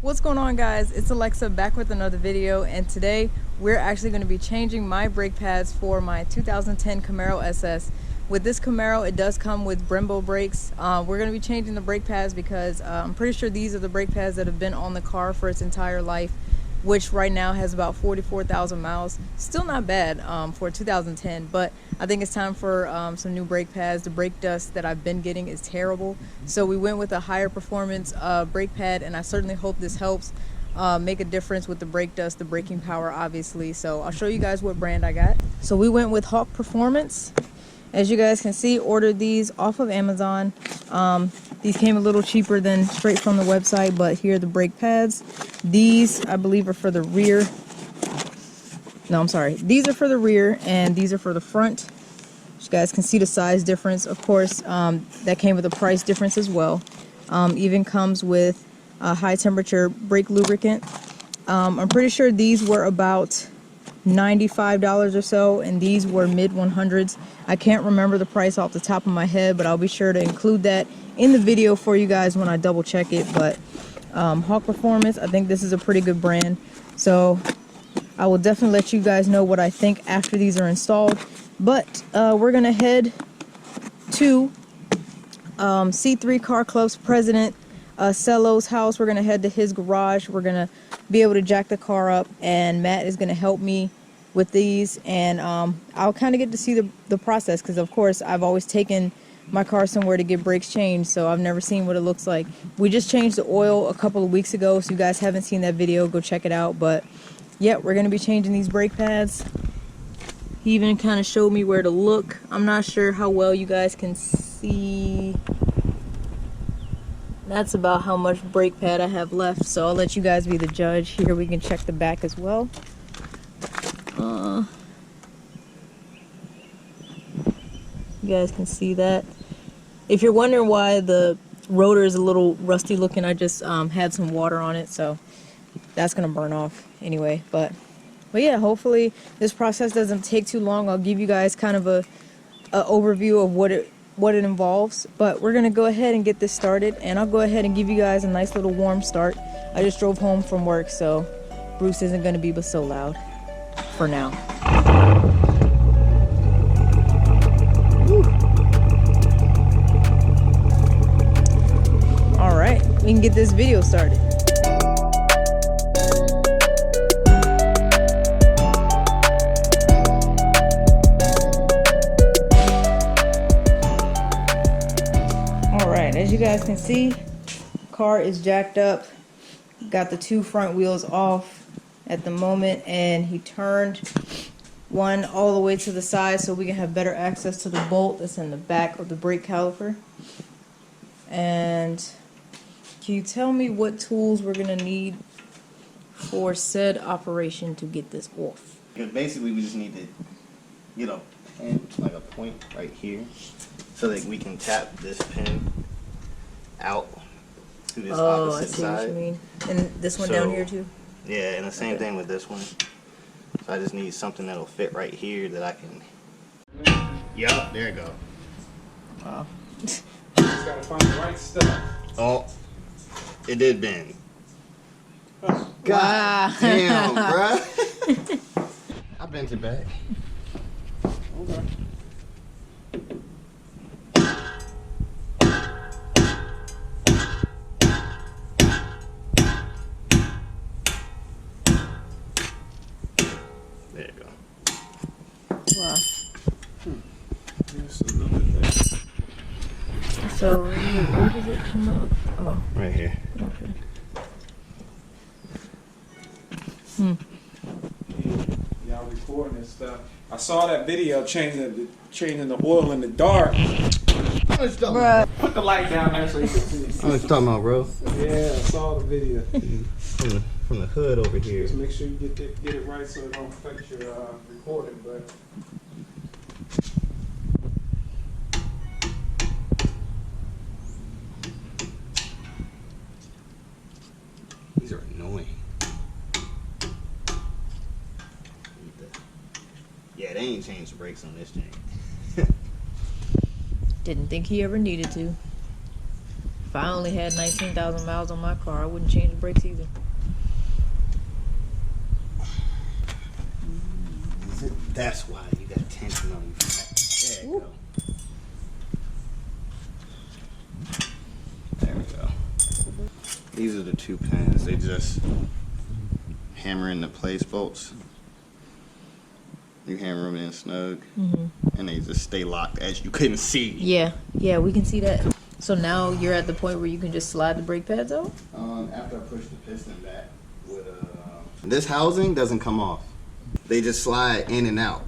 What's going on, guys? It's Alexa back with another video, and today we're actually going to be changing my brake pads for my 2010 Camaro SS. With this Camaro, it does come with Brembo brakes. We're going to be changing the brake pads because I'm pretty sure these are the brake pads that have been on the car for its entire life, which right now has about 44,000 miles. Still not bad for 2010, but I think it's time for some new brake pads. The brake dust that I've been getting is terrible, so we went with a higher performance brake pad, and I certainly hope this helps make a difference with the brake dust, the braking power, obviously. So I'll show you guys what brand I got. So we went with Hawk Performance. As you guys can see, ordered these off of Amazon. These came a little cheaper than straight from the website, but here are the brake pads. These, I believe, are for the rear. No, I'm sorry. These are for the rear, and these are for the front. You guys can see the size difference. Of course, that came with a price difference as well. Even comes with a high temperature brake lubricant. I'm pretty sure these were about $95 or so, and these were mid 100s. I can't remember the price off the top of my head, but I'll be sure to include that in the video for you guys when I double check it. But Hawk Performance, I think this is a pretty good brand, so I will definitely let you guys know what I think after these are installed. But we're gonna head to C3 Car Club's president Cello's house. We're gonna head to his garage. We're gonna be able to jack the car up, and Matt is gonna help me with these, and I'll kind of get to see the process, because of course I've always taken my car somewhere to get brakes changed, so I've never seen what it looks like. We just changed the oil a couple of weeks ago, so you guys haven't seen that video, go check it out. But yeah, we're gonna be changing these brake pads. He even kind of showed me where to look. I'm not sure how well you guys can see. That's about how much brake pad I have left, so I'll let you guys be the judge. Here we can check the back as well. You guys can see that. If you're wondering why the rotor is a little rusty looking, I just had some water on it, so that's gonna burn off anyway. But yeah, hopefully this process doesn't take too long. I'll give you guys kind of a overview of what it involves, but we're gonna go ahead and get this started, and I'll go ahead and give you guys a nice little warm start. I just drove home from work, so Bruce isn't gonna be so loud for now. Woo. All right, we can get this video started. As you guys can see, car is jacked up. Got the two front wheels off at the moment, and he turned one all the way to the side so we can have better access to the bolt that's in the back of the brake caliper. And can you tell me what tools we're gonna need for said operation to get this off? Because basically we just need to get a like a point right here so that we can tap this pin out to this opposite side. I see what you mean. And this one down here too? Yeah, and the same thing with this one. So I just need something that'll fit right here that I can. Yup, there you go. Wow. Just gotta find the right stuff. Oh, it did bend. Oh. God damn, bruh. I bent it back. Okay. There you go. Wow. Just a little bit there. So where does it come up? Oh, Right here. okay. Y'all recording this stuff. I saw that video changing the oil in the dark. Bruh. Put the light down there so you can see. I was talking about, bro. Yeah, I saw the video. From the hood over here. Just make sure you get it right so it don't affect your recording. But These are annoying. Yeah, they ain't changed the brakes on this thing. Didn't think he ever needed to. If I only had 19,000 miles on my car, I wouldn't change the brakes either. That's why you got tension on your back. There you go. There we go. These are the 2 pins. They just hammer in the place bolts. You hammer them in snug, and they just stay locked as you couldn't see. Yeah, yeah, we can see that. So now you're at the point where you can just slide the brake pads out? After I push the piston back, with this housing doesn't come off. They just slide in and out.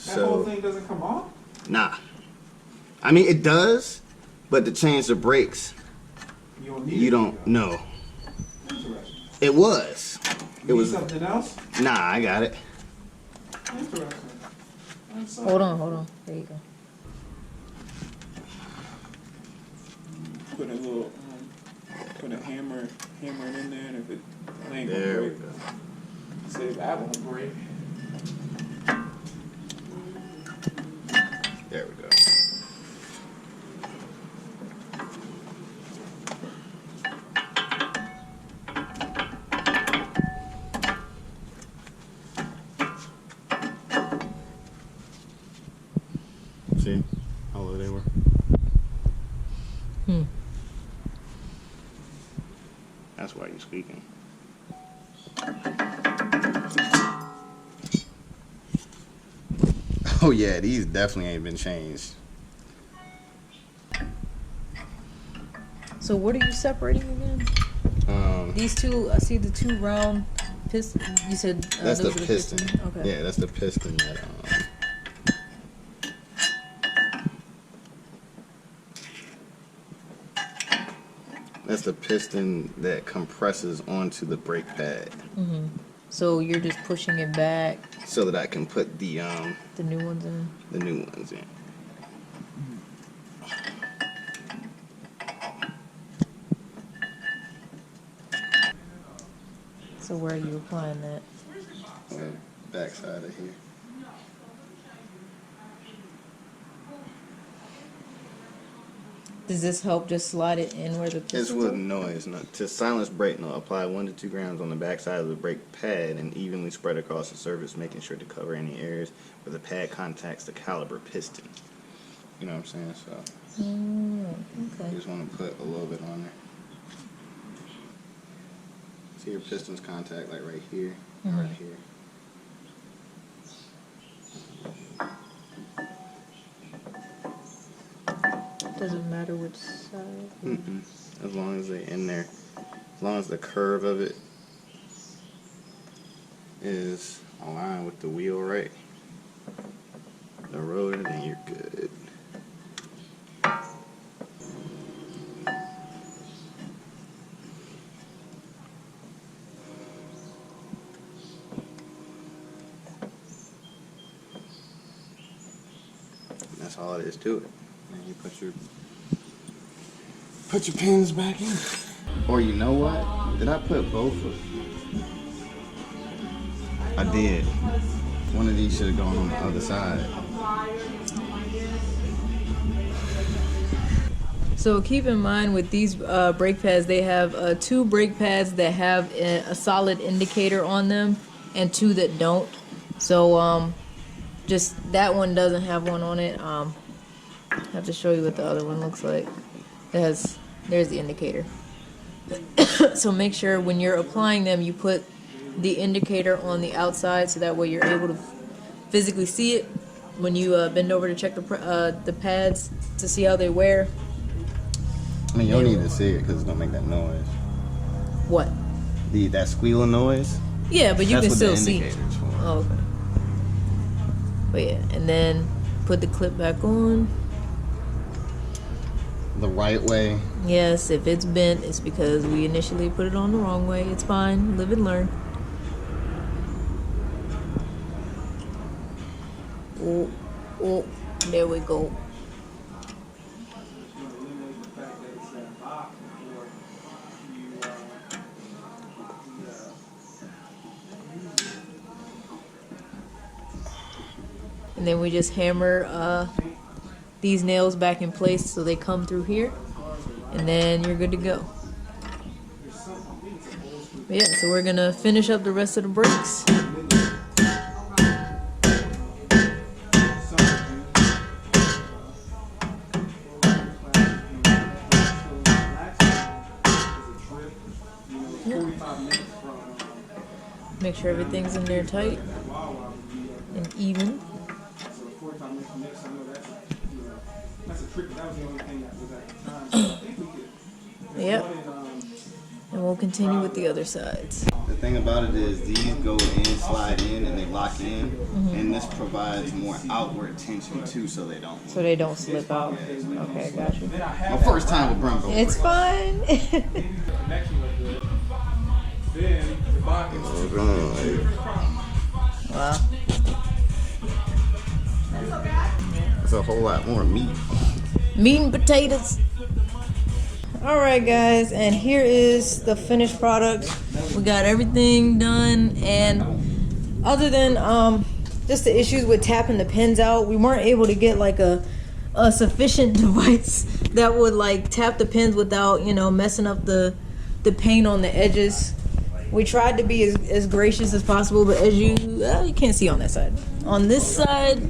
That whole thing doesn't come off? Nah. I mean, it does, but to change the brakes, you don't know. Interesting. It was. It was something else? Nah, I got it. Interesting. Hold on. There you go. Put a little, put a hammer in there, and if it ain't gonna There we break, go. say that won't break. There we go. See how low they were? That's why you're squeaking. Oh yeah, these definitely ain't been changed. So what are you separating again? These two, I see the 2 round pistons. You said That's the those are piston. Okay. Yeah, that's the piston that that's the piston that compresses onto the brake pad. So you're just pushing it back. So that I can put the new ones in. The new ones in. So where are you applying that? Back side of here. Does this help just slide it in where the It's pistons with are? noise. No, to silence brake noise, apply 1 to 2 grams on the back side of the brake pad and evenly spread across the surface, making sure to cover any areas where the pad contacts the caliper piston. You know what I'm saying? So Okay. you just want to put a little bit on there. See your pistons contact like right here, and right here. Doesn't matter which side. As long as they're in there, as long as the curve of it is aligned with the wheel right, the rotor, then you're good. That's all it is to it. And you put your pins back in. Or you know what? Did I put both of? I did. One of these should have gone on the other side. So keep in mind with these brake pads, they have 2 brake pads that have a solid indicator on them and 2 that don't. So just that one doesn't have one on it. I have to show you what the other one looks like. There's the indicator. So make sure when you're applying them, you put the indicator on the outside so that way you're able to physically see it when you bend over to check the pads to see how they wear. I mean, you don't need to see it because it's gonna make that noise. What? That squealing noise. Yeah, but you That's can what still the see. indicator's for. Oh, okay. But yeah, and then put the clip back on. The right way. Yes, if it's bent, it's because we initially put it on the wrong way. It's fine. Live and learn. Oh, oh, there we go. And then we just hammer these nails back in place so they come through here, and then you're good to go. But yeah, so we're gonna finish up the rest of the brakes. Make sure everything's in there tight and even. Yep. And we'll continue with the other sides. The thing about it is these go in, slide in, and they lock in, and this provides more outward tension too, so they don't. So they don't slip out. Okay, got you. My first time with Brembo. It's fine. Wow. It's a whole lot more meat. Meat and potatoes. All right, guys, and here is the finished product. We got everything done, and other than just the issues with tapping the pins out, we weren't able to get like a sufficient device that would like tap the pins without, you know, messing up the paint on the edges. We tried to be as gracious as possible, but as you can't see on that side. On this side,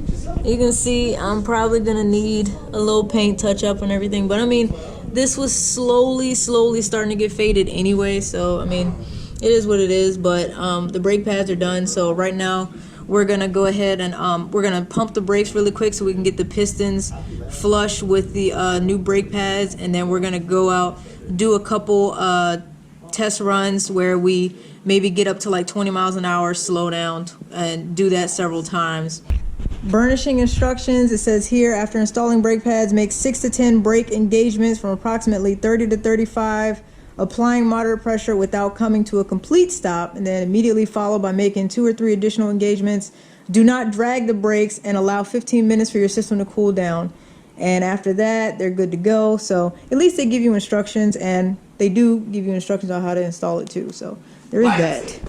you can see I'm probably gonna need a little paint touch up and everything, but I mean, this was slowly starting to get faded anyway, so I mean, it is what it is. But the brake pads are done, so right now we're gonna go ahead and we're gonna pump the brakes really quick so we can get the pistons flush with the new brake pads, and then we're gonna go out, do a couple test runs where we maybe get up to like 20 miles an hour, slow down, and do that several times. Burnishing instructions, it says here, after installing brake pads, make 6 to 10 brake engagements from approximately 30 to 35, applying moderate pressure without coming to a complete stop, and then immediately follow by making 2 or 3 additional engagements. Do not drag the brakes and allow 15 minutes for your system to cool down. And after that, they're good to go. So at least they give you instructions, and they do give you instructions on how to install it too. So there is that.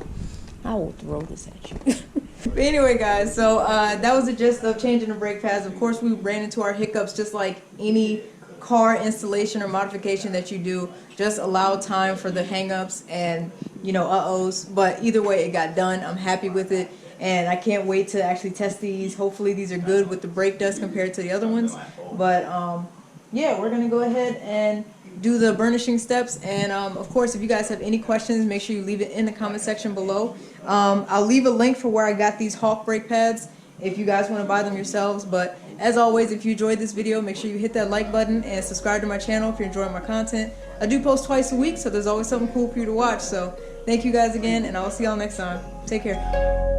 I will throw this at you. But anyway, guys, so that was the gist of changing the brake pads. Of course, we ran into our hiccups just like any car installation or modification that you do. Just allow time for the hang-ups and, you know, uh-ohs. But either way, it got done. I'm happy with it, and I can't wait to actually test these. Hopefully these are good with the brake dust compared to the other ones. But yeah, we're gonna go ahead and do the burnishing steps, and of course, if you guys have any questions, make sure you leave it in the comment section below. I'll leave a link for where I got these Hawk brake pads if you guys want to buy them yourselves. But as always, if you enjoyed this video, make sure you hit that like button and subscribe to my channel if you're enjoying my content. I do post twice a week, so there's always something cool for you to watch. So thank you guys again, and I'll see y'all next time. Take care.